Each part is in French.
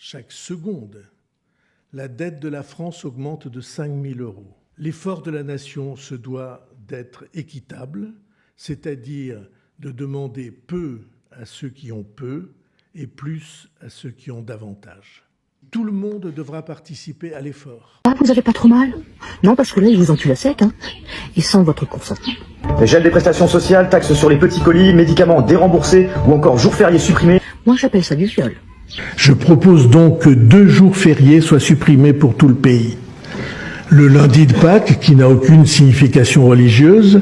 Chaque seconde, la dette de la France augmente de 5 000 €. L'effort de la nation se doit d'être équitable, c'est-à-dire de demander peu à ceux qui ont peu et plus à ceux qui ont davantage. Tout le monde devra participer à l'effort. Ah, vous avez pas trop mal? Non, parce que là, ils vous enculent à sec, hein. Et sans votre consentement. Gel des prestations sociales, taxes sur les petits colis, médicaments déremboursés ou encore jours fériés supprimés. Moi, j'appelle ça du viol. Je propose donc que 2 jours fériés soient supprimés pour tout le pays. Le lundi de Pâques, qui n'a aucune signification religieuse.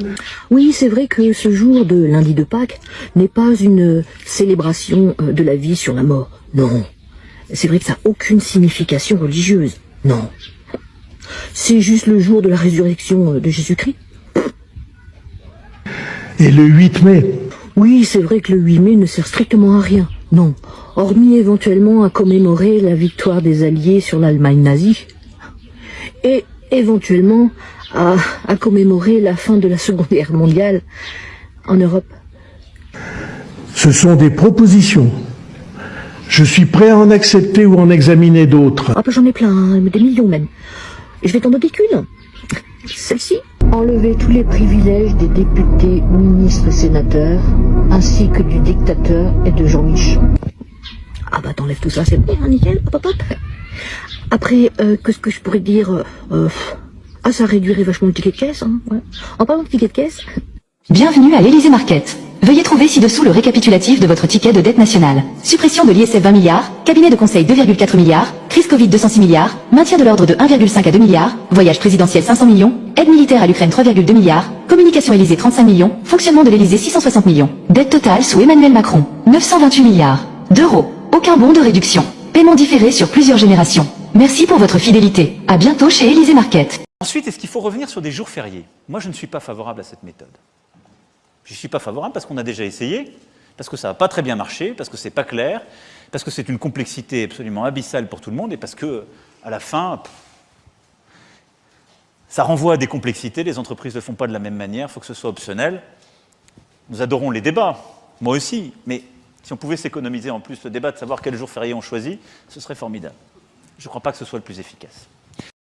Oui, c'est vrai que ce jour de lundi de Pâques n'est pas une célébration de la vie sur la mort. Non. C'est vrai que ça n'a aucune signification religieuse. Non. C'est juste le jour de la résurrection de Jésus-Christ. Et le 8 mai. Oui, c'est vrai que le 8 mai ne sert strictement à rien. Non. Hormis éventuellement à commémorer la victoire des Alliés sur l'Allemagne nazie. Et éventuellement à commémorer la fin de la Seconde Guerre mondiale en Europe. Ce sont des propositions. Je suis prêt à en accepter ou en examiner d'autres. Ah, bah, j'en ai plein, hein, des millions même. Je vais t'en donner qu'une. Celle-ci. Enlever tous les privilèges des députés, ministres et sénateurs, ainsi que du dictateur et de Jean-Mich. Ah bah t'enlèves tout ça, c'est bien, hein, nickel. Hop, hop, hop. Après, qu'est-ce que je pourrais dire ça réduirait vachement le ticket de caisse. Hein, ouais. En parlant de ticket de caisse... Bienvenue à l'Élysée Market. Veuillez trouver ci-dessous le récapitulatif de votre ticket de dette nationale. Suppression de l'ISF 20 milliards, cabinet de conseil 2,4 milliards, crise Covid 206 milliards, maintien de l'ordre de 1,5 à 2 milliards, voyage présidentiel 500 millions, aide militaire à l'Ukraine 3,2 milliards, communication Élysée 35 millions, fonctionnement de l'Élysée 660 millions. Dette totale sous Emmanuel Macron, 928 milliards d'euros. Aucun bon de réduction. Paiement différé sur plusieurs générations. Merci pour votre fidélité. À bientôt chez Élysée Market. Ensuite, est-ce qu'il faut revenir sur des jours fériés? Moi, je ne suis pas favorable à cette méthode. Je ne suis pas favorable parce qu'on a déjà essayé, parce que ça n'a pas très bien marché, parce que c'est pas clair, parce que c'est une complexité absolument abyssale pour tout le monde et parce que, à la fin, ça renvoie à des complexités, les entreprises ne le font pas de la même manière, il faut que ce soit optionnel. Nous adorons les débats, moi aussi, mais si on pouvait s'économiser en plus le débat de savoir quel jour férié on choisit, ce serait formidable. Je ne crois pas que ce soit le plus efficace.